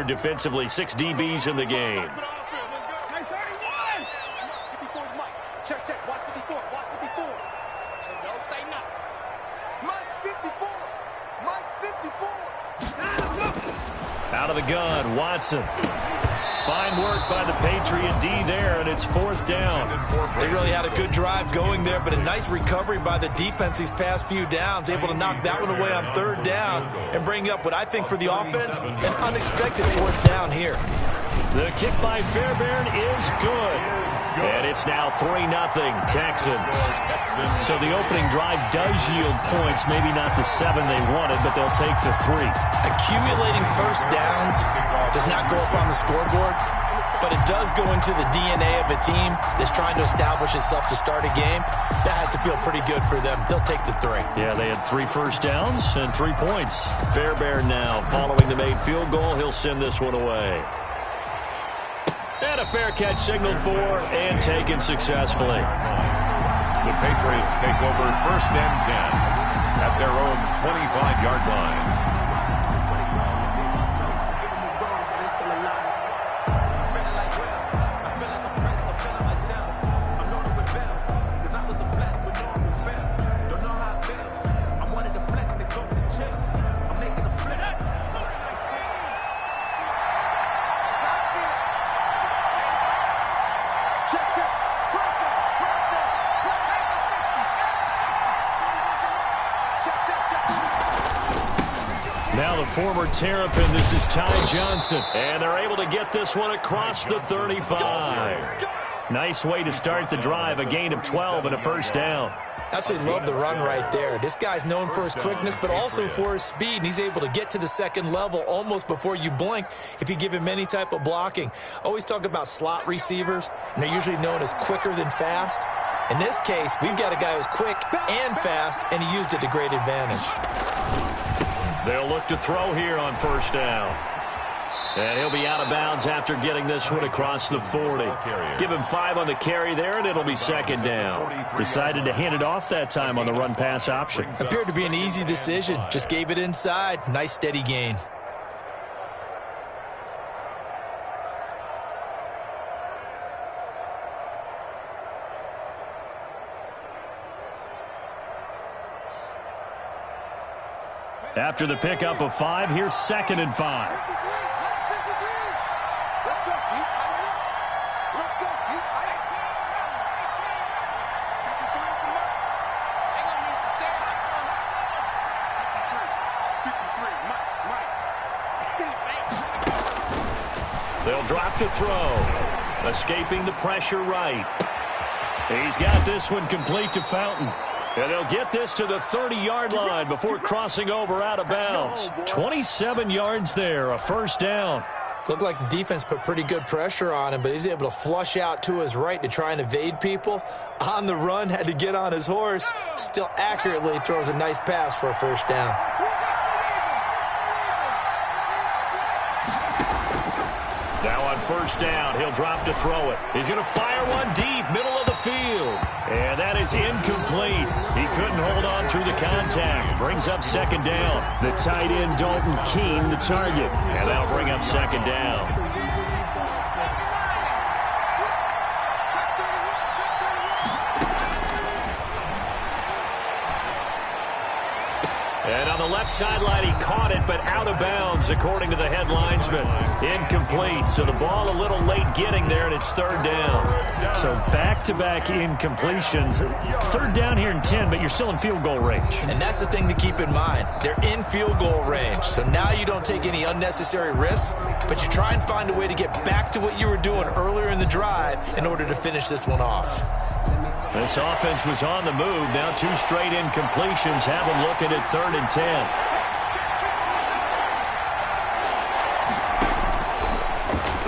Defensively, 6 DBs in the game. Out of the gun, Watson. Fine work by the Patriot D there, and it's 4th down. They really had a good drive going there, but a nice recovery by the defense these past few downs, able to knock that one away on 3rd down and bring up what I think for the offense, an unexpected 4th down here. The kick by Fairbairn is good. And it's now 3-0 Texans. So the opening drive does yield points, maybe not the 7 they wanted, but they'll take the 3. Accumulating first downs does not go up on the scoreboard, but it does go into the DNA of a team that's trying to establish itself to start a game. That has to feel pretty good for them. They'll take the 3. Yeah, they had 3 first downs and 3 points. Fairbairn now following the made field goal. He'll send this one away. And a fair catch signaled for and taken successfully. The Patriots take over 1st and 10 at their own 25-yard line. Now the former Terrapin, this is Ty Johnson. And they're able to get this one across the 35. Nice way to start the drive, a gain of 12 and a 1st down. Absolutely love the run right there. This guy's known for his quickness, but also for his speed. And he's able to get to the 2nd level almost before you blink if you give him any type of blocking. Always talk about slot receivers, and they're usually known as quicker than fast. In this case, we've got a guy who's quick and fast, and he used it to great advantage. They'll look to throw here on 1st down. And he'll be out of bounds after getting this one across the 40. Give him 5 on the carry there, and it'll be 2nd down. Decided to hand it off that time on the run-pass option. Appeared to be an easy decision. Just gave it inside. Nice, steady gain. After the pickup of 5, here's 2nd and 5. They'll drop to throw. Escaping the pressure right. He's got this one complete to Fountain. And they'll get this to the 30-yard line before crossing over out of bounds. 27 yards there, a 1st down. Looked like the defense put pretty good pressure on him, but he's able to flush out to his right to try and evade people. On the run, had to get on his horse. Still accurately throws a nice pass for a 1st down. Now on 1st down, he'll drop to throw it. He's going to fire one deep, middle of the field. And that is incomplete. He couldn't hold on through the contact. Brings up 2nd down. The tight end, Dalton Keene, the target. And that'll bring up 2nd down. And on the left sideline, he caught it, but out of bounds, according to the head linesman. Incomplete, so the ball a little late getting there, and it's 3rd down. So back-to-back incompletions. 3rd down here and 10, but you're still in field goal range. And that's the thing to keep in mind. They're in field goal range, so now you don't take any unnecessary risks, but you try and find a way to get back to what you were doing earlier in the drive in order to finish this one off. This offense was on the move. Now 2 straight incompletions have them looking at 3rd and 10.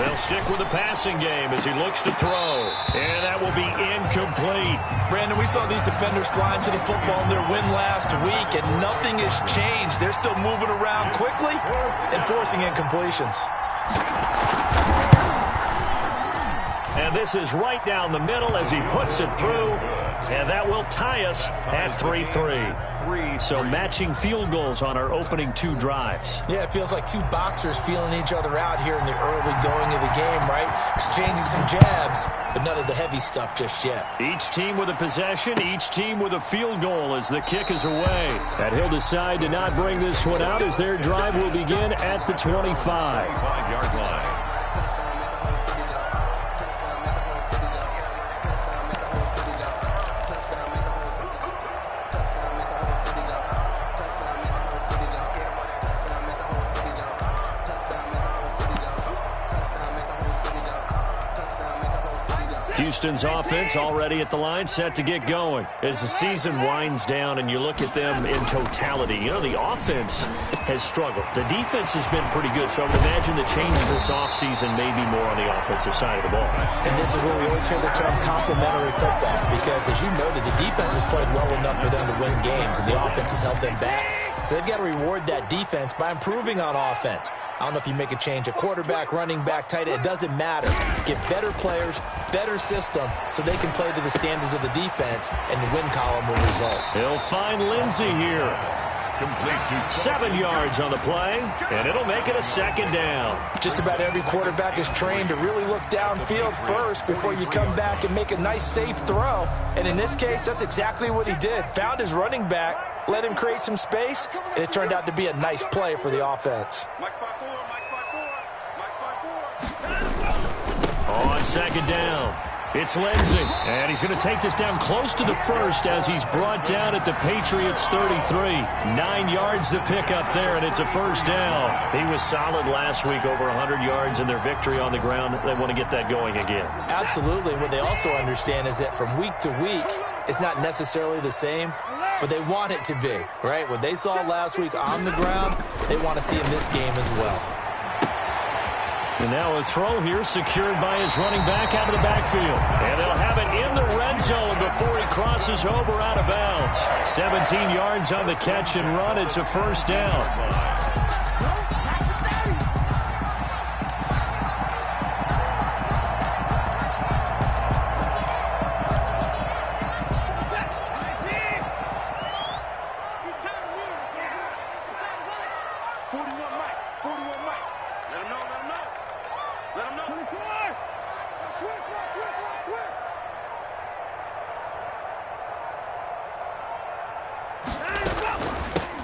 They'll stick with the passing game as he looks to throw. And that will be incomplete. Brandon, we saw these defenders flying to the football in their win last week, and nothing has changed. They're still moving around quickly and forcing incompletions. And this is right down the middle as he puts it through. And that will tie us at 3-3. So matching field goals on our opening 2 drives. Yeah, it feels like 2 boxers feeling each other out here in the early going of the game, right? Exchanging some jabs, but none of the heavy stuff just yet. Each team with a possession, each team with a field goal as the kick is away. And he'll decide to not bring this one out as their drive will begin at the 25-yard line. Houston's offense already at the line, set to get going. As the season winds down and you look at them in totality, you know, the offense has struggled. The defense has been pretty good, so I would imagine the changes this offseason may be more on the offensive side of the ball. And this is where we always hear the term complementary football, because as you noted, the defense has played well enough for them to win games, and the offense has held them back. So they've got to reward that defense by improving on offense. I don't know if you make a change, a quarterback, running back, tight end, it doesn't matter. Get better players, better system, so they can play to the standards of the defense, and the win column will result. He'll find Lindsey here. 7 yards on the play, and it'll make it a 2nd down. Just about every quarterback is trained to really look downfield first before you come back and make a nice, safe throw. And in this case, that's exactly what he did. Found his running back, let him create some space, and it turned out to be a nice play for the offense. On 2nd down, it's Lindsey, and he's going to take this down close to the 1st as he's brought down at the Patriots' 33. 9 yards to pick up there, and it's a 1st down. He was solid last week, over 100 yards in their victory on the ground. They want to get that going again. Absolutely. What they also understand is that from week to week, it's not necessarily the same, but they want it to be, right? What they saw last week on the ground, they want to see in this game as well. And now a throw here secured by his running back out of the backfield. And they'll have it in the red zone before he crosses over out of bounds. 17 yards on the catch and run. It's a 1st down.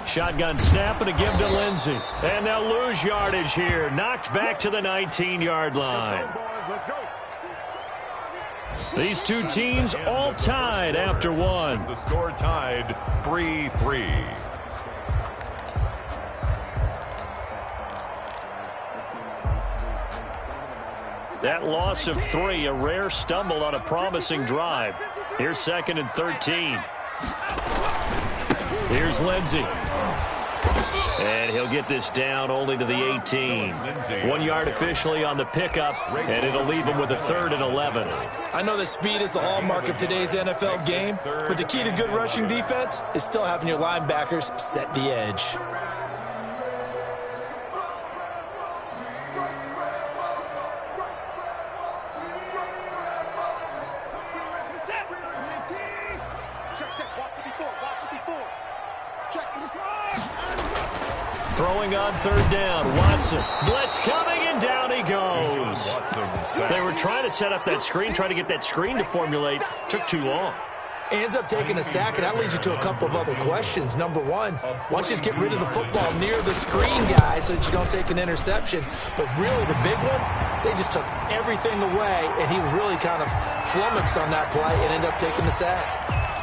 Shotgun snap and a give to Lindsey. And they'll lose yardage here. Knocked back to the 19-yard line. These 2 teams all tied after 1. The score tied 3-3. That loss of 3, a rare stumble on a promising drive. Here's 2nd and 13. Here's Lindsey. And he'll get this down only to the 18. 1 yard officially on the pickup, and it'll leave him with a 3rd and 11. I know that speed is the hallmark of today's NFL game, but the key to good rushing defense is still having your linebackers set the edge. Throwing on 3rd down, Watson. Blitz coming, and down he goes. They were trying to set up that screen, trying to get that screen to formulate. Took too long. Ends up taking a sack, and that leads you to a couple of other questions. Number one, why don't you just get rid of the football near the screen guy so that you don't take an interception? But really, the big one, they just took everything away, and he was really kind of flummoxed on that play and ended up taking the sack.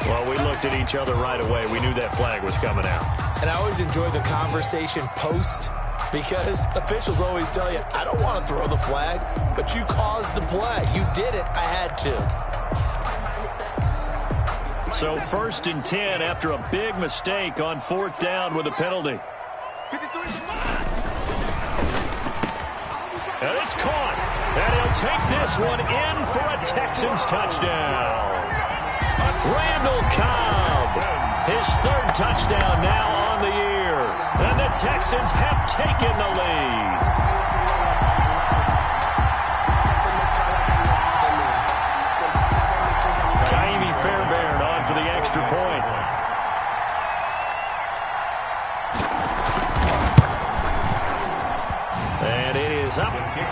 Well, we looked at each other right away. We knew that flag was coming out. And I always enjoy the conversation post, because officials always tell you, I don't want to throw the flag, but you caused the play. You did it. I had to. So 1st and 10 after a big mistake on 4th down with a penalty. And it's caught. And he'll take this one in for a Texans touchdown. Randall Cobb, his 3rd touchdown now on the year. And the Texans have taken the lead. Kaimi Fairbairn on for the extra point.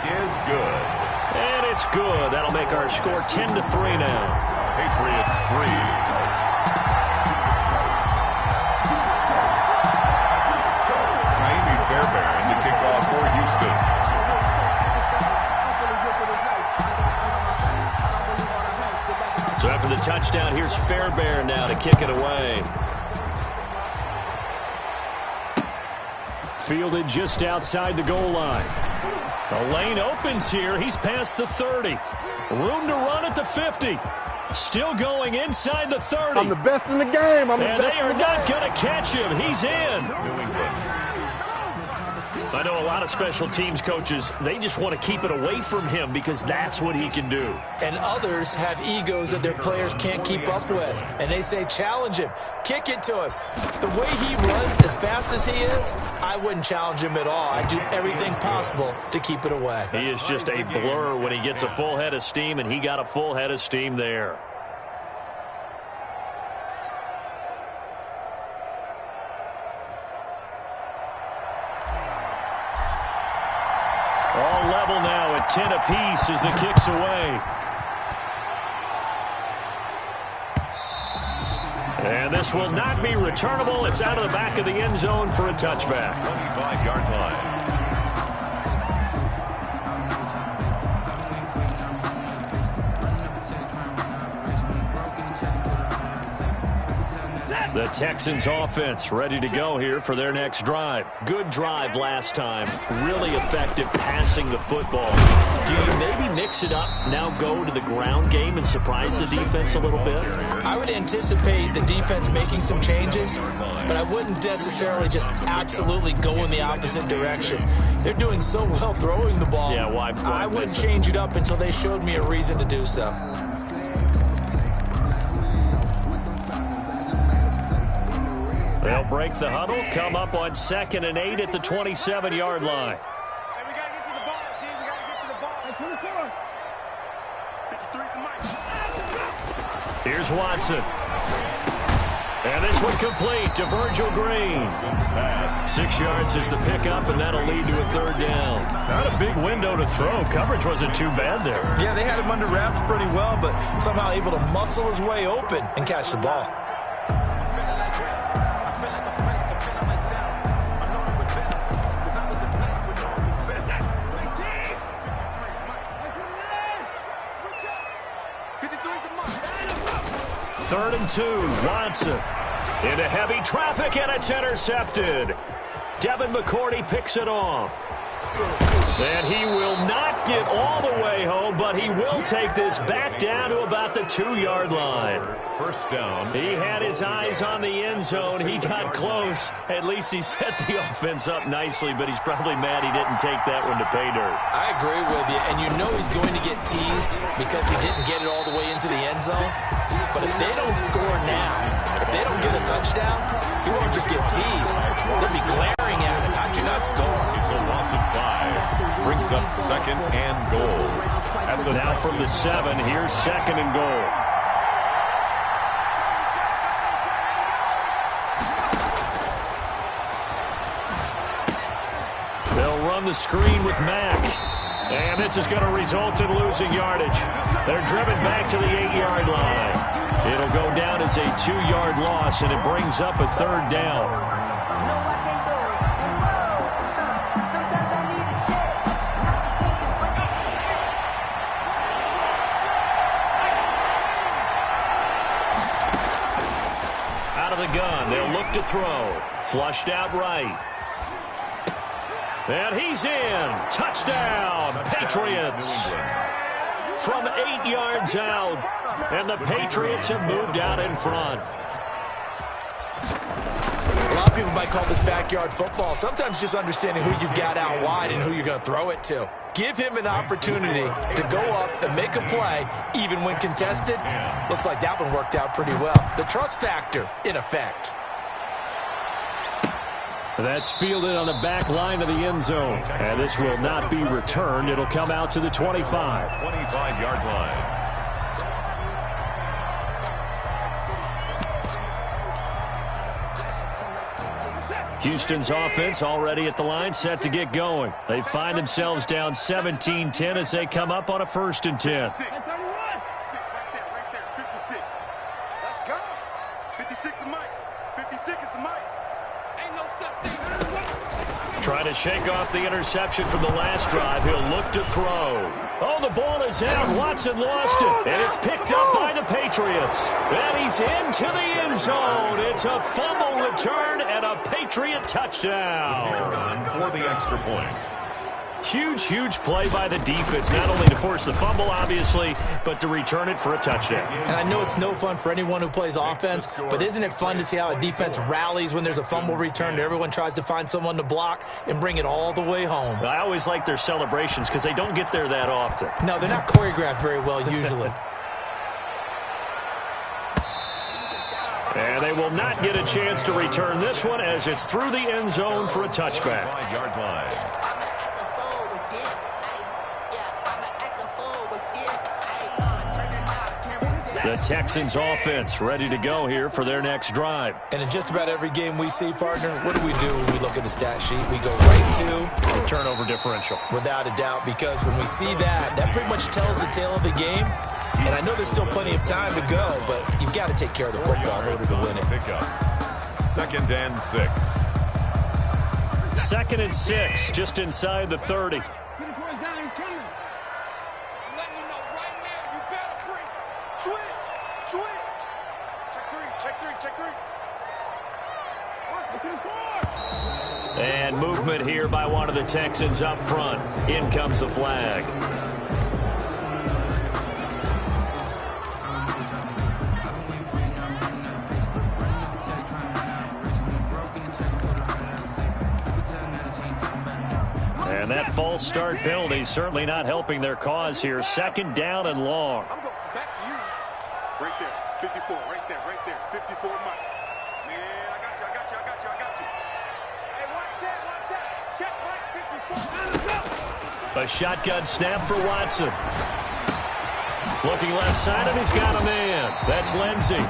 is good. And it's good. That'll make our score 10-3 now. Patriots 3. Fairbairn to kick off for Houston. So after the touchdown, here's Fairbairn now to kick it away. Fielded just outside the goal line. The lane opens here. He's past the 30. Room to run at the 50. Still going inside the 30. I'm the best in the game. And they are not going to catch him. He's in. New England. I know a lot of special teams coaches, they just want to keep it away from him because that's what he can do. And others have egos that their players can't keep up with. And they say, challenge him. Kick it to him. The way he runs as fast as he is, I wouldn't challenge him at all. I'd do everything possible to keep it away. He is just a blur when he gets a full head of steam, and he got a full head of steam there. All level now at 10 apiece as the kick's away. And this will not be returnable. It's out of the back of the end zone for a touchback. 25-yard line. The Texans offense ready to go here for their next drive. Good drive last time. Really effective passing the football. Do you maybe mix it up, now go to the ground game and surprise the defense a little bit? I would anticipate the defense making some changes, but I wouldn't necessarily just absolutely go in the opposite direction. They're doing so well throwing the ball. Yeah, why I wouldn't change it up until they showed me a reason to do so. They'll break the huddle, come up on 2nd and 8 at the 27-yard line. Hey, we got to get to the ball, team. We got to get to the ball. Hey, 24. Here's Watson. And this one complete to Virgil Green. 6 yards is the pickup, and that'll lead to a 3rd down. Not a big window to throw. Coverage wasn't too bad there. Yeah, they had him under wraps pretty well, but somehow able to muscle his way open and catch the ball. Third and 2, Watson into heavy traffic, and it's intercepted. Devin McCourty picks it off. And he will not get all the way home, but he will take this back down to about the 2-yard line. First down. He had his eyes on the end zone. He got close. At least he set the offense up nicely, but he's probably mad he didn't take that one to pay dirt. I agree with you, and you know he's going to get teased because he didn't get it all the way into the end zone. But if they don't score now, if they don't get a touchdown, he won't just get teased. They'll be glaring at him. How'd you not score? It's a loss of 5. Brings up 2nd and goal. Now from the 7, here's 2nd and goal. They'll run the screen with Mack. And this is going to result in losing yardage. They're driven back to the 8-yard line. It'll go down as a 2-yard loss, and it brings up a 3rd down. Out of the gun, they'll look to throw. Flushed out right. And he's in. Touchdown, Patriots. From 8 yards out, and the Patriots have moved out in front. A lot of people might call this backyard football. Sometimes just understanding who you've got out wide and who you're going to throw it to. Give him an opportunity to go up and make a play, even when contested. Looks like that one worked out pretty well. The trust factor, in effect. That's fielded on the back line of the end zone. And this will not be returned. It'll come out to the 25. 25-yard line. Houston's offense already at the line, set to get going. They find themselves down 17-10 as they come up on a 1st and 10. 56. Right there. 56. Let's go. 56 is Mike. 56 is the Mike. Ain't no such thing. Trying to shake off the interception from the last drive. He'll look to throw. Oh, the ball is out. Watson lost it. And it's picked up by the Patriots. And he's into the end zone. It's a fumble return and a Patriot touchdown. For the extra point. Huge, huge play by the defense, not only to force the fumble, obviously, but to return it for a touchdown. And I know it's no fun for anyone who plays offense, but isn't it fun to see how a defense rallies when there's a fumble return? Everyone tries to find someone to block and bring it all the way home. I always like their celebrations because they don't get there that often. No, they're not choreographed very well usually. And they will not get a chance to return this one as it's through the end zone for a touchback. 5-yard line. The Texans offense ready to go here for their next drive. And in just about every game we see, partner, what do we do when we look at the stat sheet? We go right to the turnover differential. Without a doubt, because when we see that, that pretty much tells the tale of the game. And I know there's still plenty of time to go, but you've got to take care of the football in order to win it. Pickup. 2nd and 6. 2nd and 6, just inside the 30. And movement here by one of the Texans up front. In comes the flag. And that false start penalty certainly not helping their cause here. 2nd down and long. I'm going back to you. Right there. 54. Right there. 54, Mike. Man, I got you. Hey, watch that. Check Mike, 54. A shotgun snap for Watson. Looking left side, and he's got a man. That's Lindsey.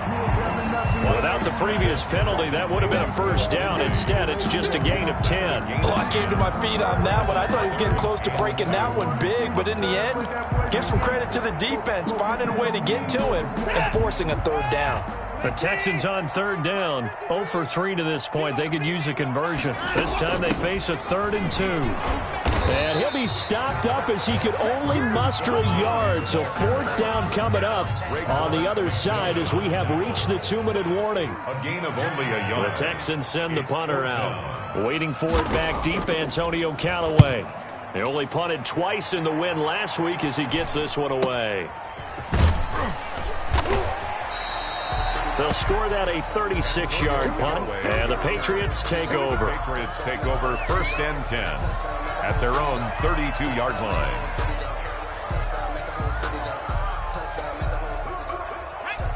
Without the previous penalty, that would have been a 1st down. Instead, it's just a gain of 10. Oh, I came to my feet on that one. I thought he was getting close to breaking that one big, but in the end, give some credit to the defense, finding a way to get to him and forcing a 3rd down. The Texans on 3rd down. 0 for 3 to this point. They could use a conversion. This time they face a 3rd and 2. And he'll be stopped up as he could only muster a yard. So 4th down coming up on the other side as we have reached the 2-minute warning. A gain of only a yard. The Texans send the punter out. Waiting for it back deep, Antonio Callaway. They only punted twice in the win last week as he gets this one away. They'll score that a 36-yard punt, and the Patriots take over. The Patriots take over 1st and 10 at their own 32-yard line.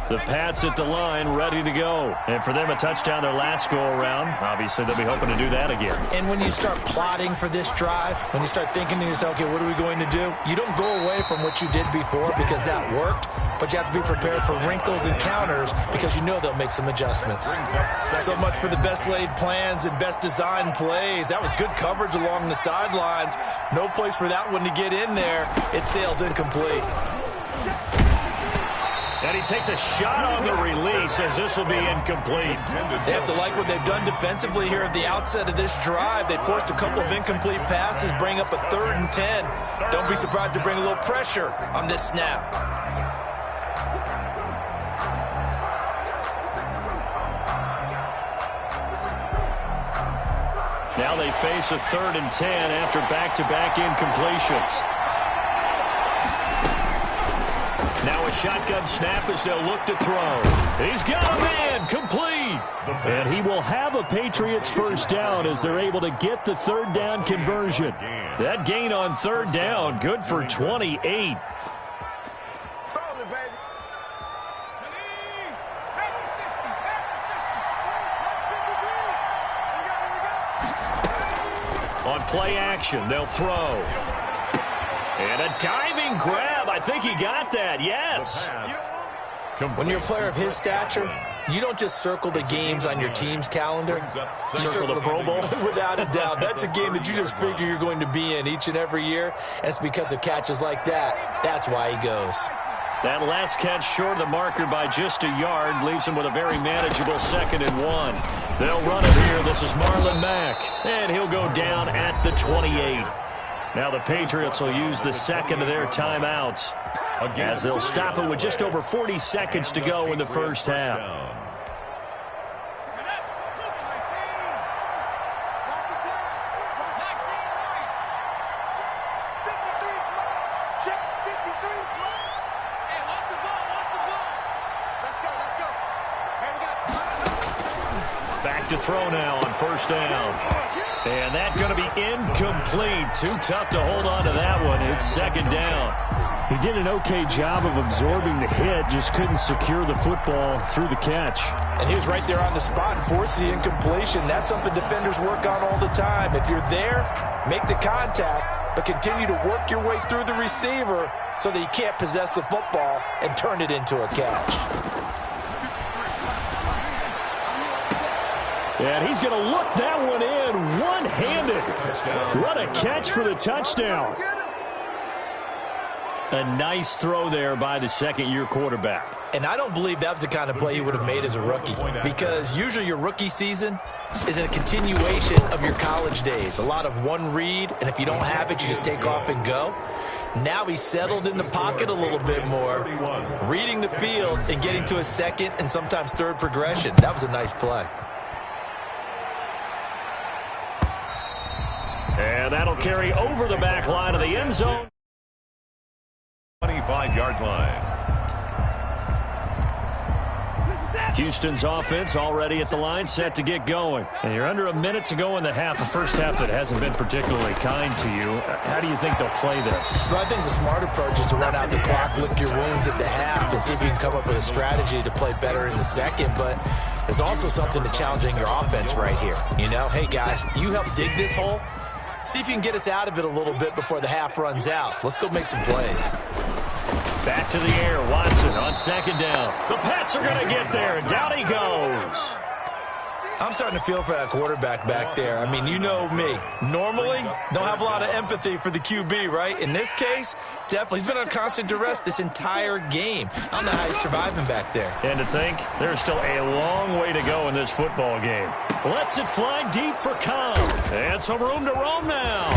The Pats at the line, ready to go. And for them, a touchdown their last go-around. Obviously, they'll be hoping to do that again. And when you start plotting for this drive, when you start thinking to yourself, okay, what are we going to do? You don't go away from what you did before because that worked, but you have to be prepared for wrinkles and counters because you know they'll make some adjustments. So much for the best laid plans and best designed plays. That was good coverage along the sidelines. No place for that one to get in there. It sails incomplete. And he takes a shot on the release as this will be incomplete. They have to like what they've done defensively here at the outset of this drive. They forced a couple of incomplete passes, bring up a 3rd and 10. Don't be surprised to bring a little pressure on this snap. Now they face a 3rd and 10 after back-to-back incompletions. Now a shotgun snap as they'll look to throw. He's got a man, complete. And he will have a Patriots 1st down as they're able to get the 3rd down conversion. That gain on 3rd down, good for 28. On play action, they'll throw. And a diving grab. I think he got that, yes. When you're a player of his stature, you don't just circle the games on your team's calendar. You circle the Pro Bowl? Without a doubt. That's a game that you just figure you're going to be in each and every year. And it's because of catches like that. That's why he goes. That last catch short of the marker by just a yard leaves him with a very manageable 2nd and 1. They'll run it here. This is Marlon Mack. And he'll go down at the 28. Now the Patriots will use the second of their timeouts, as they'll stop it with just over 40 seconds to go in the first half. Back to throw now on first down. And that's going to be incomplete. Too tough to hold on to that one. It's 2nd down. He did an okay job of absorbing the hit, just couldn't secure the football through the catch. And he was right there on the spot and forced the incompletion. That's something defenders work on all the time. If you're there, make the contact, but continue to work your way through the receiver so that you can't possess the football and turn it into a catch. And he's going to look that one in one-handed. What a catch for the touchdown. A nice throw there by the second-year quarterback. And I don't believe that was the kind of play he would have made as a rookie, because usually your rookie season is a continuation of your college days. A lot of one read, and if you don't have it, you just take off and go. Now he's settled in the pocket a little bit more, reading the field and getting to a second and sometimes third progression. That was a nice play. And that'll carry over the back line of the end zone. 25-yard line. Houston's offense already at the line, set to get going. And you're under a minute to go in the half, a first half that hasn't been particularly kind to you. How do you think they'll play this? Well, I think the smart approach is to run out the clock, lick your wounds at the half, and see if you can come up with a strategy to play better in the second. But there's also something to challenging your offense right here. You know, hey, guys, you help dig this hole. See if you can get us out of it a little bit before the half runs out. Let's go make some plays. Back to the air, Watson on 2nd down. The Pats are going to get there, and down he goes. I'm starting to feel for that quarterback back there. I mean, you know me. Normally, don't have a lot of empathy for the QB, right? In this case, definitely. He's been on constant duress this entire game. I don't know how he's surviving back there. And to think, there's still a long way to go in this football game. Lets it fly deep for Cobb. And some room to roam now.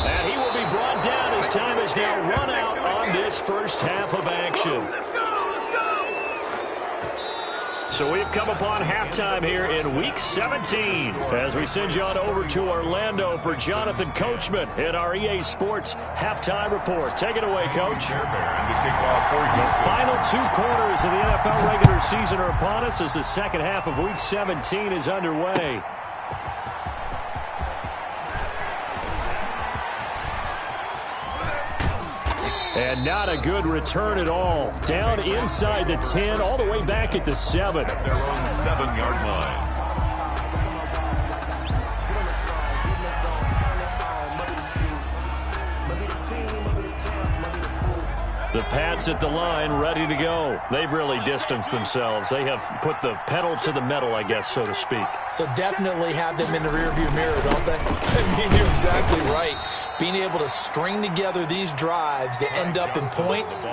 And he will be brought down as time is now run out on this first half of action. So we've come upon halftime here in Week 17 as we send you on over to Orlando for Jonathan Coachman in our EA Sports Halftime Report. Take it away, Coach. The final 2 quarters of the NFL regular season are upon us as the second half of Week 17 is underway. And not a good return at all. Down inside the 10, all the way back at the 7. At their own 7-yard line. The Pats at the line, ready to go. They've really distanced themselves. They have put the pedal to the metal, I guess, so to speak. So definitely have them in the rearview mirror, don't they? I mean, you're exactly right. Being able to string together these drives that end up in points,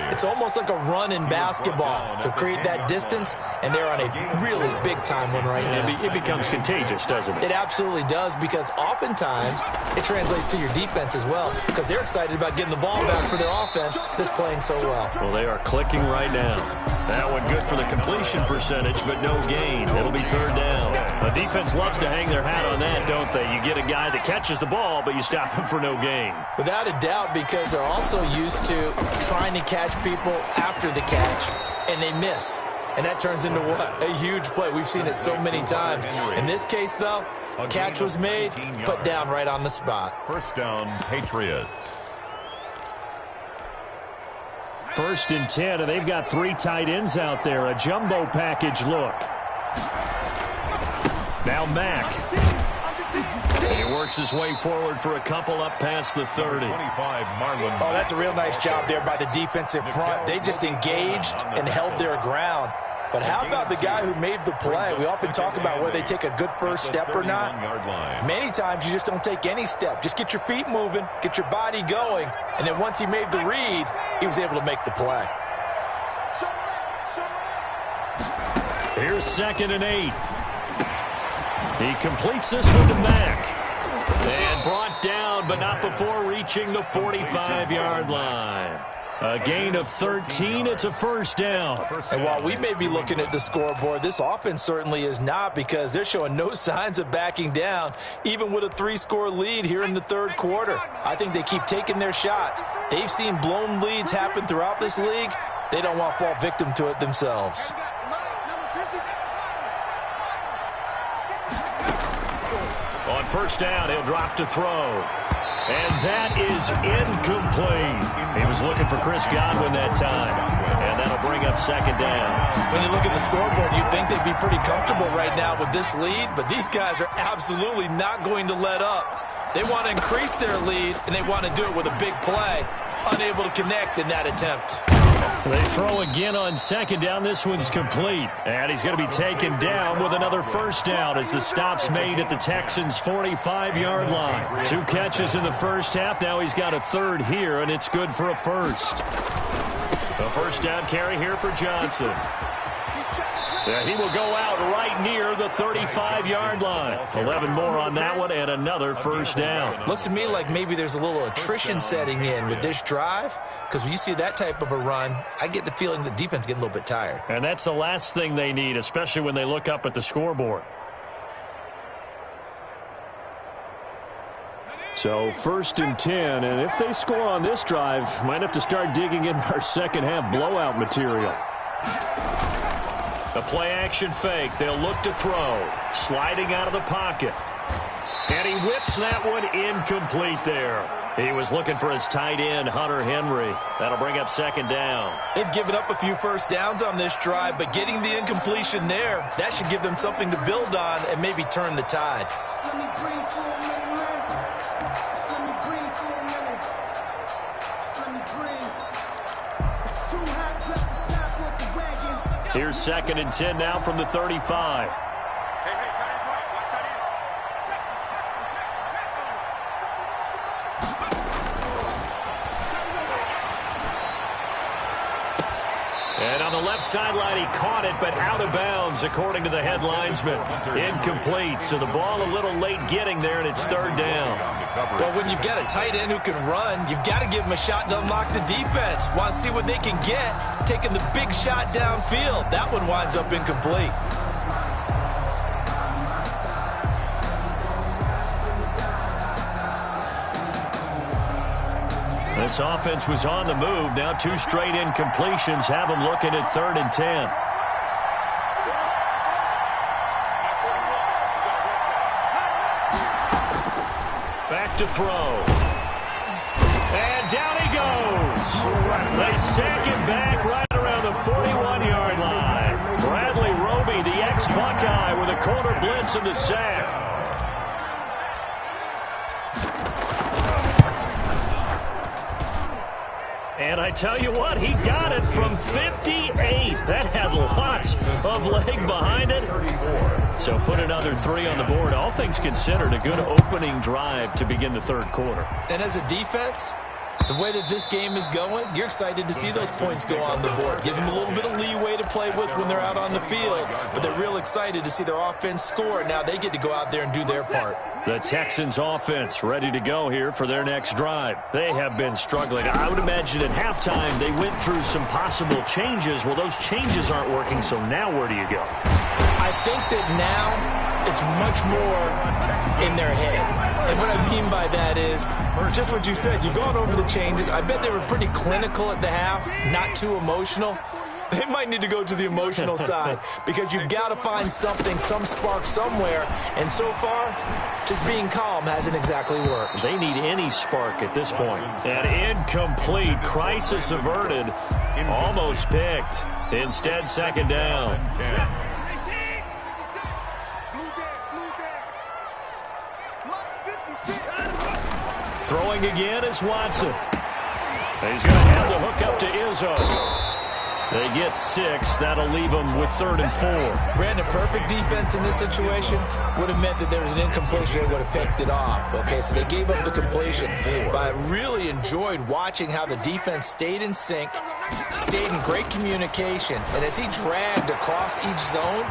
it's almost like a run in basketball to create that distance, and they're on a really big-time one right now. It becomes contagious, doesn't it? It absolutely does, because oftentimes it translates to your defense as well, because they're excited about getting the ball back for their offense that's playing so well. Well, they are clicking right now. That one good for the completion percentage, but no gain. It'll be 3rd down. The defense loves to hang their hat on that, don't they? You get a guy that catches the ball, but you stop him for no gain. Without a doubt, because they're also used to trying to catch people after the catch, and they miss. And that turns into what? A huge play. We've seen it so many times. In this case, though, catch was made, put down right on the spot. First down, Patriots. 1st and 10, and they've got 3 tight ends out there. A jumbo package look. Now Mack. He works his way forward for a couple up past the 30. 25, Marlon. Oh, that's a real nice job there by the defensive front. They just engaged and held their ground. But how about the guy who made the play? We often talk about whether they take a good first step or not. Many times you just don't take any step. Just get your feet moving, get your body going, and then once he made the read, he was able to make the play. Here's 2nd and 8. He completes this one to Mack. And brought down, but not before reaching the 45-yard line. A gain of 13. It's a first down. And while we may be looking at the scoreboard, this offense certainly is not, because they're showing no signs of backing down, even with a 3-score lead here in the third quarter. I think they keep taking their shots. They've seen blown leads happen throughout this league. They don't want to fall victim to it themselves. On first down, he'll drop to throw. And that is incomplete. He was looking for Chris Godwin that time. And that'll bring up 2nd down. When you look at the scoreboard, you'd think they'd be pretty comfortable right now with this lead, but these guys are absolutely not going to let up. They want to increase their lead, and they want to do it with a big play. Unable to connect in that attempt. They throw again on 2nd down. This one's complete. And he's going to be taken down with another first down as the stop's made at the Texans' 45-yard line. 2 catches in the first half. Now he's got a third here, and it's good for a first. A first down carry here for Johnson. Yeah, he will go out right near the 35-yard line. 11 more on that one and another first down. Looks to me like maybe there's a little attrition setting in with this drive, because when you see that type of a run, I get the feeling the defense getting a little bit tired. And that's the last thing they need, especially when they look up at the scoreboard. So 1st and 10, and if they score on this drive, might have to start digging in our second half blowout material. The play-action fake. They'll look to throw. Sliding out of the pocket. And he whips that one incomplete there. He was looking for his tight end, Hunter Henry. That'll bring up 2nd down. They've given up a few first downs on this drive, but getting the incompletion there, that should give them something to build on and maybe turn the tide. Here's 2nd and 10 now from the 35. And on the left sideline, he caught it, but out of bounds, according to the head linesman. Incomplete, so the ball a little late getting there, and it's 3rd down. Well, when you've got a tight end who can run, you've got to give him a shot to unlock the defense. Want to see what they can get, taking the big shot downfield. That one winds up incomplete. This offense was on the move. Now 2 straight incompletions have them looking at 3rd and 10. Back to throw. And down he goes. They sack him back right around the 41-yard line. Bradley Roby, the ex-Buckeye, with a corner blitz in the sack. And I tell you what, he got it from 58. That had lots of leg behind it. So put another 3 on the board. All things considered, a good opening drive to begin the third quarter. And as a defense, the way that this game is going, you're excited to see those points go on the board. Gives them a little bit of leeway to play with when they're out on the field, but they're real excited to see their offense score. Now they get to go out there and do their part. The Texans offense ready to go here for their next drive. They have been struggling. I would imagine at halftime they went through some possible changes. Well, those changes aren't working, so now where do you go? I think that now it's much more in their head. And what I mean by that is just what you said. You've gone over the changes. I bet they were pretty clinical at the half, not too emotional. They might need to go to the emotional side because you've got to find something, some spark somewhere. And so far, just being calm hasn't exactly worked. They need any spark at this point. An incomplete, crisis averted, almost picked. Instead, second down. throwing again is Watson. He's going to have the hook up to Izzo. They get 6. That'll leave them with 3rd and 4. Brandon, perfect defense in this situation would have meant that there was an incompletion. They would have picked it off. Okay, so they gave up the completion. But I really enjoyed watching how the defense stayed in sync, stayed in great communication. And as he dragged across each zone,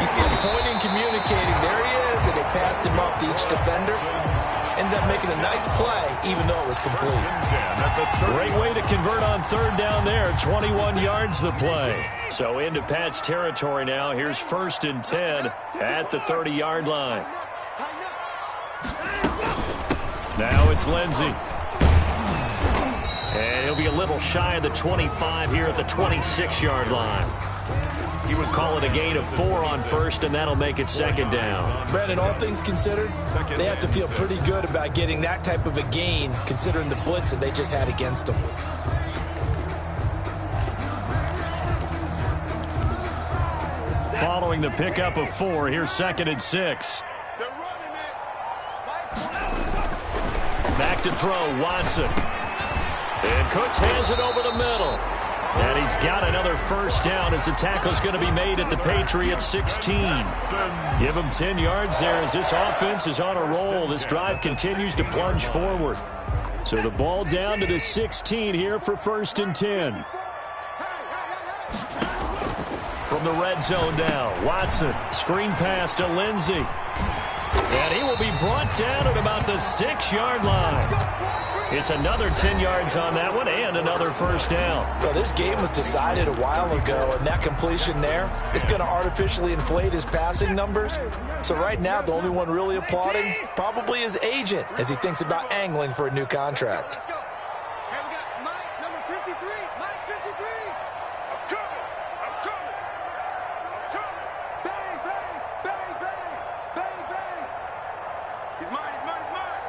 you see him pointing, communicating. There he is, and they passed him off to each defender. Ended up making a nice play, even though it was complete. Great way to convert on 3rd down there. 21 yards the play. So into Pat's territory now. Here's 1st and 10 at the 30-yard line. Now it's Lindsey. And he'll be a little shy of the 25 here at the 26-yard line. He would call it a gain of 4 on 1st, and that'll make it 2nd down. Brandon, all things considered, they have to feel pretty good about getting that type of a gain, considering the blitz that they just had against them. Following the pickup of 4, here's 2nd and 6. Back to throw, Watson. And Cooks has it over the middle. And he's got another 1st down as the tackle's going to be made at the Patriots 16. Give him 10 yards there as this offense is on a roll. This drive continues to plunge forward. So the ball down to the 16 here for 1st and 10. From the red zone now, Watson, screen pass to Lindsey. And he will be brought down at about the 6-yard line. It's another 10 yards on that one and another 1st down. Well, this game was decided a while ago, and that completion there is going to artificially inflate his passing numbers. So right now, the only one really applauding probably his agent as he thinks about angling for a new contract. Let's go. Hey, we got Mike, number 53. Mike, 53. I'm coming. I'm coming. I'm coming. Bang, bang, bang, bang, bang, bang. He's mine, he's mine, he's mine.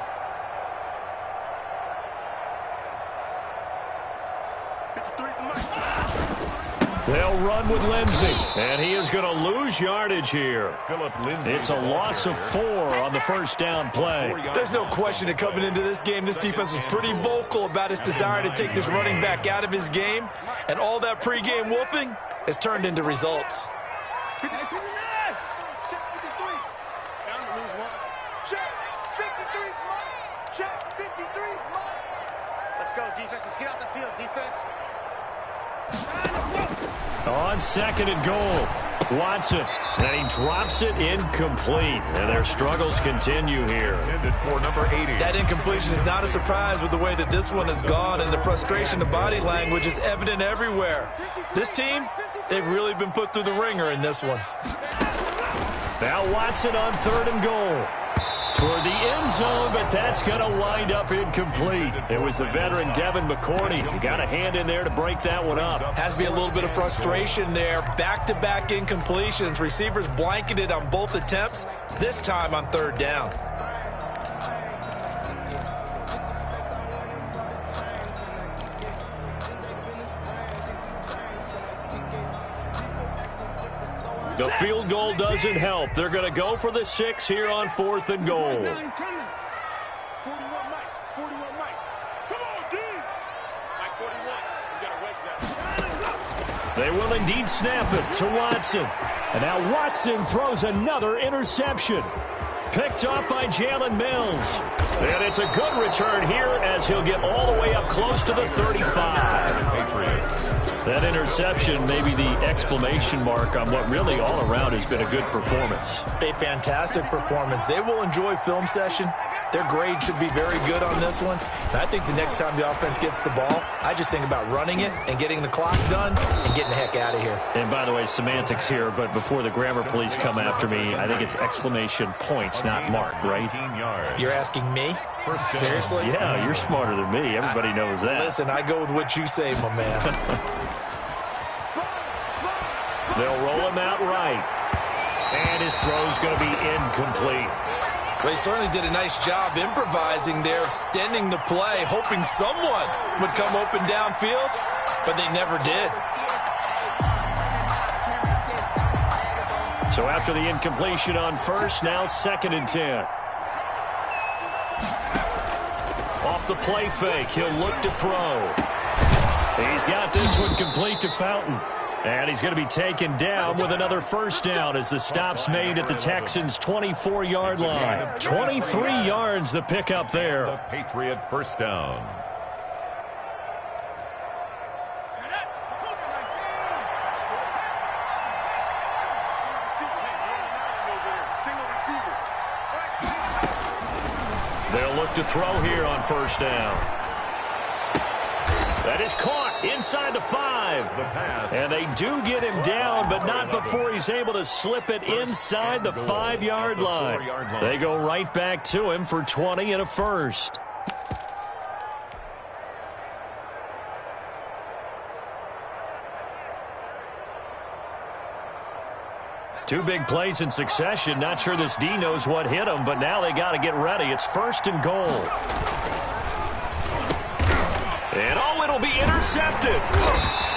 They'll run with Lindsey, and he is going to lose yardage here. It's a loss of 4 on the 1st down play. There's no question that coming into this game, this defense was pretty vocal about his desire to take this running back out of his game, and all that pregame wolfing has turned into results. Check 53. Down to lose one. Check 53's mine. Check 53's mine. Let's go, defense. Let's get out the field, defense. On 2nd and goal, Watson, and he drops it incomplete. And their struggles continue here. For number 80. That incompletion is not a surprise with the way that this one has gone, and the frustration of body language is evident everywhere. This team, they've really been put through the ringer in this one. Now Watson on 3rd and goal. Toward the end zone, but that's going to wind up incomplete. It was the veteran Devin McCourty. You got a hand in there to break that one up. Has to be a little bit of frustration there. Back-to-back incompletions. Receivers blanketed on both attempts, this time on 3rd down. The field goal doesn't help. They're going to go for the 6 here on 4th and goal. 41 Mike. 41 Mike. Come on, D. Mike 41. We got to wedge that. They will indeed snap it to Watson. And now Watson throws another interception. Picked off by Jalen Mills. And it's a good return here as he'll get all the way up close to the 35. That interception may be the exclamation mark on what really all around has been a good performance. A fantastic performance. They will enjoy film session. Their grade should be very good on this one. And I think the next time the offense gets the ball, I just think about running it and getting the clock done and getting the heck out of here. And by the way, semantics here, but before the grammar police come after me, I think it's exclamation point, not mark, right? You're asking me? Seriously? Yeah, you're smarter than me. Everybody knows that. Listen, I go with what you say, my man. They'll roll him out right. And his throw's going to be incomplete. Well, he certainly did a nice job improvising there, extending the play, hoping someone would come open downfield, but they never did. So after the incompletion on 1st, now 2nd and 10. Off the play fake. He'll look to throw. He's got this one complete to Fountain. And he's going to be taken down with another first down as the stop's made at the Texans' 24-yard line. 23 yards the pickup there. The Patriot first down. They'll look to throw here on first down. That is caught inside the 5. The pass. And they do get him down, but not before he's able to slip it inside the 5-yard line. They go right back to him for 20 and a first. Two big plays in succession. Not sure this D knows what hit him, but now they got to get ready. It's first and goal. And it'll be intercepted.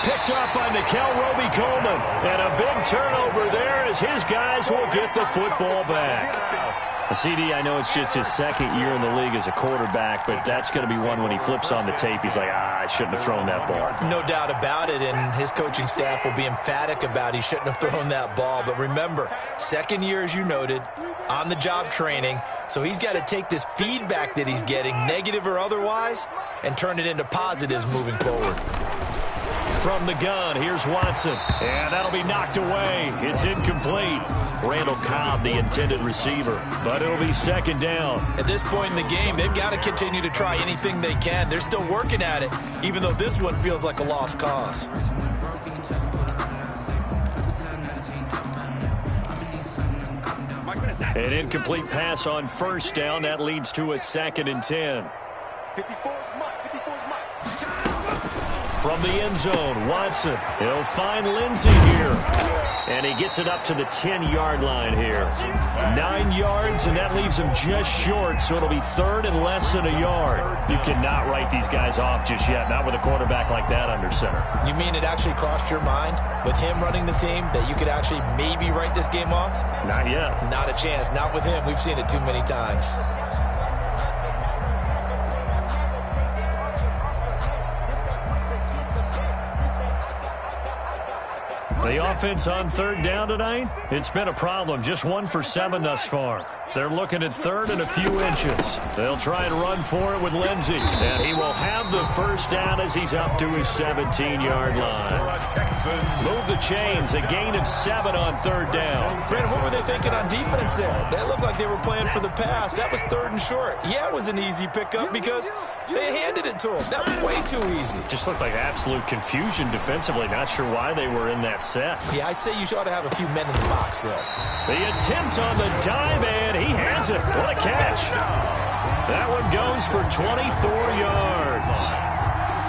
Picked up by Nickel Roby-Coleman. And a big turnover there as his guys will get the football back. CD, I know it's just his second year in the league as a quarterback, but that's going to be one when he flips on the tape, he's like, I shouldn't have thrown that ball. No doubt about it, and his coaching staff will be emphatic about he shouldn't have thrown that ball. But remember, second year, as you noted, on-the-job training, so he's got to take this feedback that he's getting, negative or otherwise, and turn it into positives moving forward. From the gun, here's Watson. And that'll be knocked away. It's incomplete. Randall Cobb, the intended receiver. But it'll be second down. At this point in the game, they've got to continue to try anything they can. They're still working at it, even though this one feels like a lost cause. An incomplete pass on first down. That leads to a 2nd and 10. 54 is Mike. From the end zone, Watson. He'll find Lindsey here. And he gets it up to the 10-yard line here. 9 yards, and that leaves him just short, so it'll be third and less than a yard. You cannot write these guys off just yet, not with a quarterback like that under center. You mean it actually crossed your mind with him running the team that you could actually maybe write this game off? Not yet. Not a chance. Not with him. We've seen it too many times. The offense on third down tonight, it's been a problem. Just 1 for 7 thus far. They're looking at third and a few inches. They'll try and run for it with Lindsey. And he will have the first down as he's up to his 17-yard line. Move the chains, a gain of 7 on third down. Brandon, what were they thinking on defense there? That looked like they were playing for the pass. That was third and short. Yeah, it was an easy pickup because they handed it to him. That was way too easy. Just looked like absolute confusion defensively. Not sure why they were in that set. Yeah, I'd say you ought to have a few men in the box there. The attempt on the dive, and he has it. What a catch. That one goes for 24 yards.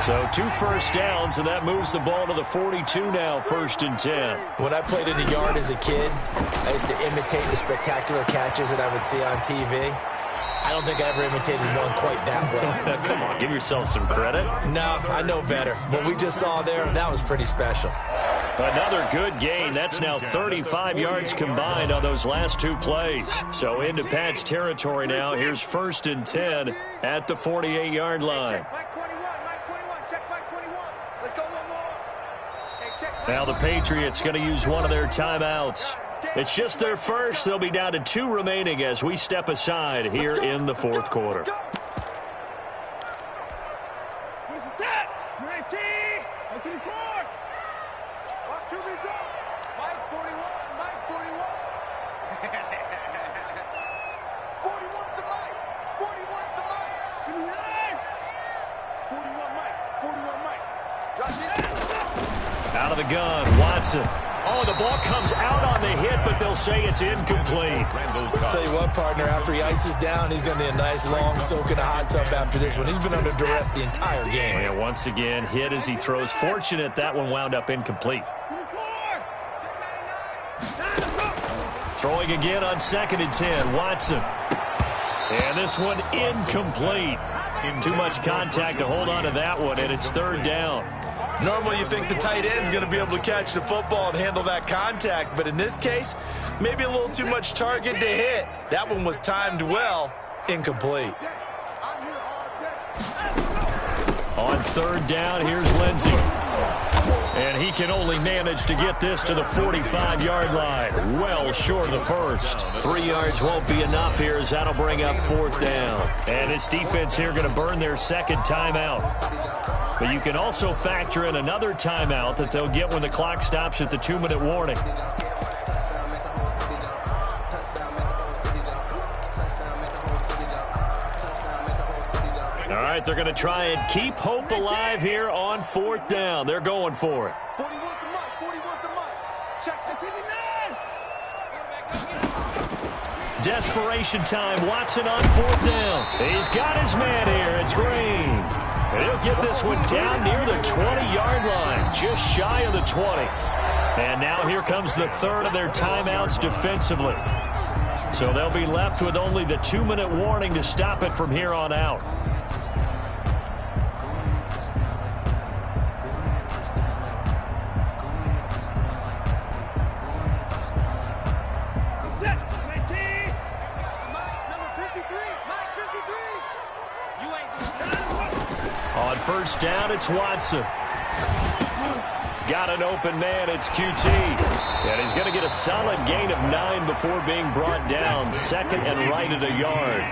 So 2 first downs, and that moves the ball to the 42 now, 1st and 10. When I played in the yard as a kid, I used to imitate the spectacular catches that I would see on TV. I don't think I ever imitated one quite that well. Come on, give yourself some credit. No, I know better. What we just saw there, that was pretty special. Another good gain. That's now 35 yards combined on those last 2 plays. So into Pat's territory now. Here's 1st and 10 at the 48-yard line. Mike 21, check Mike 21. Let's go one more. Hey, check. Now the Patriots going to use one of their timeouts. It's just their first. They'll be down to 2 remaining as we step aside here in the 4th quarter. Who's that? 19, 24. Watch 2 beats up. Mike 41, Mike 41. 41's the Mike. 41's the Mike. 29. 41 Mike. 41 Mike. Drop this. Out of the gun, Watson. Oh, the ball comes out on the hit, but they'll say it's incomplete. Tell you what, partner, after he ices down, he's going to need a nice long soak in a hot tub after this one. He's been under duress the entire game. Yeah, once again, hit as he throws. Fortunate that one wound up incomplete. Throwing again on 2nd and 10, Watson. And this one incomplete. Too much contact to hold on to that one, and it's 3rd down. Normally you think the tight end's going to be able to catch the football and handle that contact, but in this case, maybe a little too much target to hit. That one was timed well, incomplete. I'm here all day. third down. Here's Lindsey. And he can only manage to get this to the 45-yard line. Well short of the first. 3 yards won't be enough here as that'll bring up fourth down. And this defense here going to burn their second timeout. But you can also factor in another timeout that they'll get when the clock stops at the 2-minute warning. All right, they're going to try and keep hope alive here on fourth down. They're going for it. 41 to Mike. 41 to Mike. Check 59. Desperation time. Watson on fourth down. He's got his man here. It's Green. And he'll get this one down near the 20-yard line, just shy of the 20. And now here comes the third of their timeouts defensively. So they'll be left with only the 2-minute warning to stop it from here on out. On first down, it's Watson. Got an open man, it's QT. And he's going to get a solid gain of 9 before being brought down. Second and right at a yard.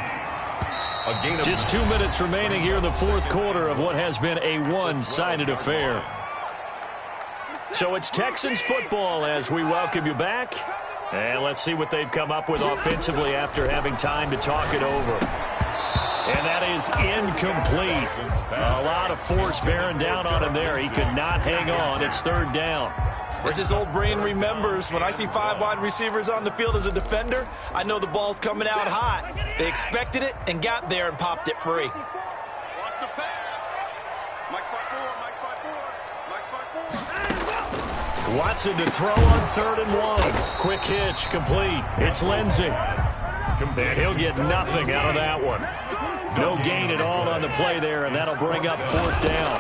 Just 2 minutes remaining here in the fourth quarter of what has been a one-sided affair. So it's Texans football as we welcome you back. And let's see what they've come up with offensively after having time to talk it over. And that is incomplete. A lot of force bearing down on him there. He could not hang on. It's third down. As his old brain remembers, when I see 5 wide receivers on the field as a defender, I know the ball's coming out hot. They expected it and got there and popped it free. Watch the pass. Mike 5-4. Mike 5-4. Mike 5-4. Watson to throw on 3rd and 1. Quick hitch, complete. It's Lindsey. And he'll get nothing out of that one. No gain at all on the play there, and that'll bring up fourth down.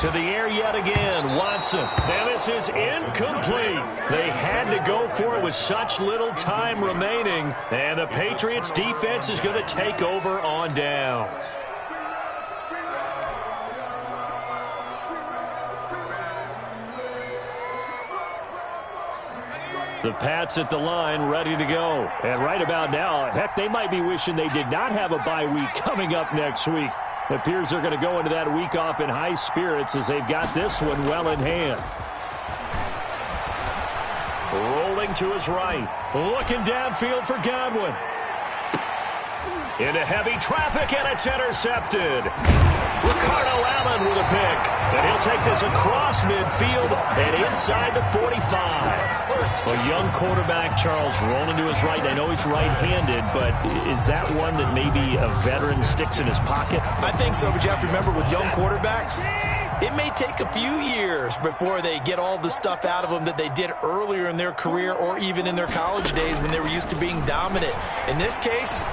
To the air yet again, Watson. And this is incomplete. They had to go for it with such little time remaining, and the Patriots defense is going to take over on downs. The Pats at the line, ready to go. And right about now, heck, they might be wishing they did not have a bye week coming up next week. It appears they're going to go into that week off in high spirits as they've got this one well in hand. Rolling to his right. Looking downfield for Godwin. Into heavy traffic, and it's intercepted. Ricardo Allen with a pick. And he'll take this across midfield and inside the 45. A young quarterback, Charles, rolling to his right. I know he's right-handed, but is that one that maybe a veteran sticks in his pocket? I think so, but you have to remember with young quarterbacks, it may take a few years before they get all the stuff out of them that they did earlier in their career or even in their college days when they were used to being dominant. In this case,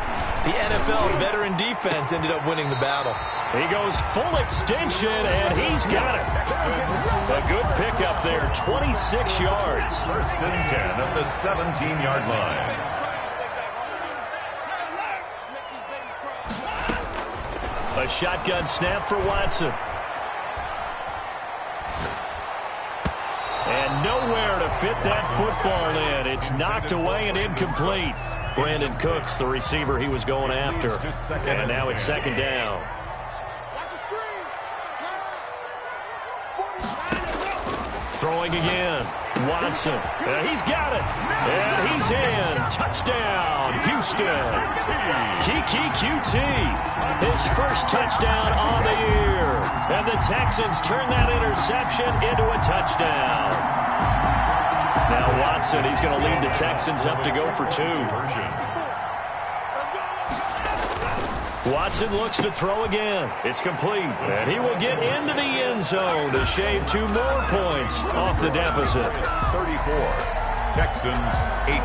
the NFL veteran defense ended up winning the battle. He goes full extension, and he's got it. A good pickup there, 26 yards. First and 10 at the 17-yard line. A shotgun snap for Watson. And nowhere to fit that football in. It's knocked away and incomplete. Brandon Cooks, the receiver he was going after. And now it's second down. Throwing again. Watson. He's got it. And he's in. Touchdown, Houston. Kiki QT. His first touchdown on the year. And the Texans turn that interception into a touchdown. Now Watson, he's going to lead the Texans up to go for 2. Watson looks to throw again. It's complete. And he will get into the end zone to shave 2 more points off the deficit. 34. Texans 18.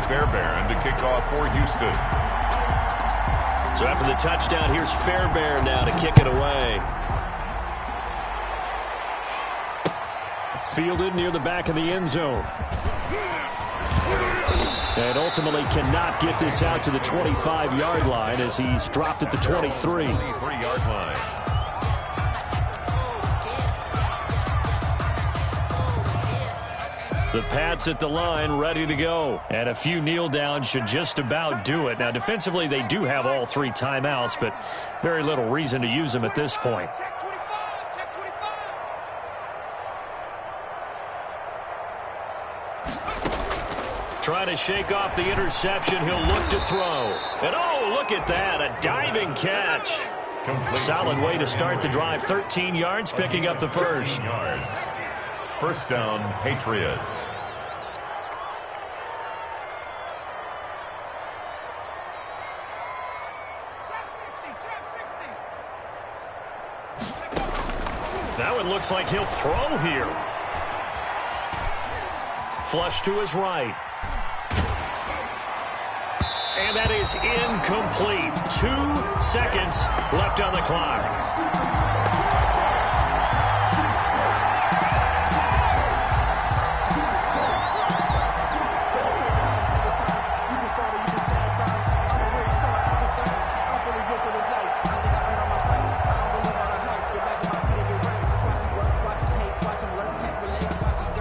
Fairbairn to kick off for Houston. So after the touchdown, here's Fairbairn now to kick it away. Fielded near the back of the end zone. And ultimately cannot get this out to the 25-yard line as he's dropped at the 23. 23-yard line. The Pats at the line, ready to go. And a few kneel downs should just about do it. Now, defensively, they do have all 3 timeouts, but very little reason to use them at this point. Check 25, check 25. Trying to shake off the interception. He'll look to throw. And, oh, look at that, a diving catch. Complete. Solid way to start the drive. 13 yards, picking up the first. 13 yards. First down, Patriots. That one looks like he'll throw here. Flush to his right. And that is incomplete. 2 seconds left on the clock.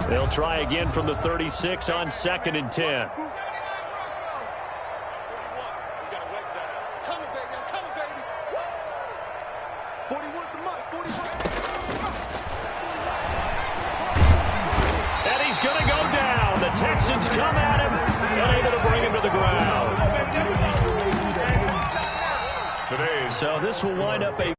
They'll try again from the 36 on 2nd and 10. And he's going to go down. The Texans come at him and able to bring him to the ground. So this will wind up a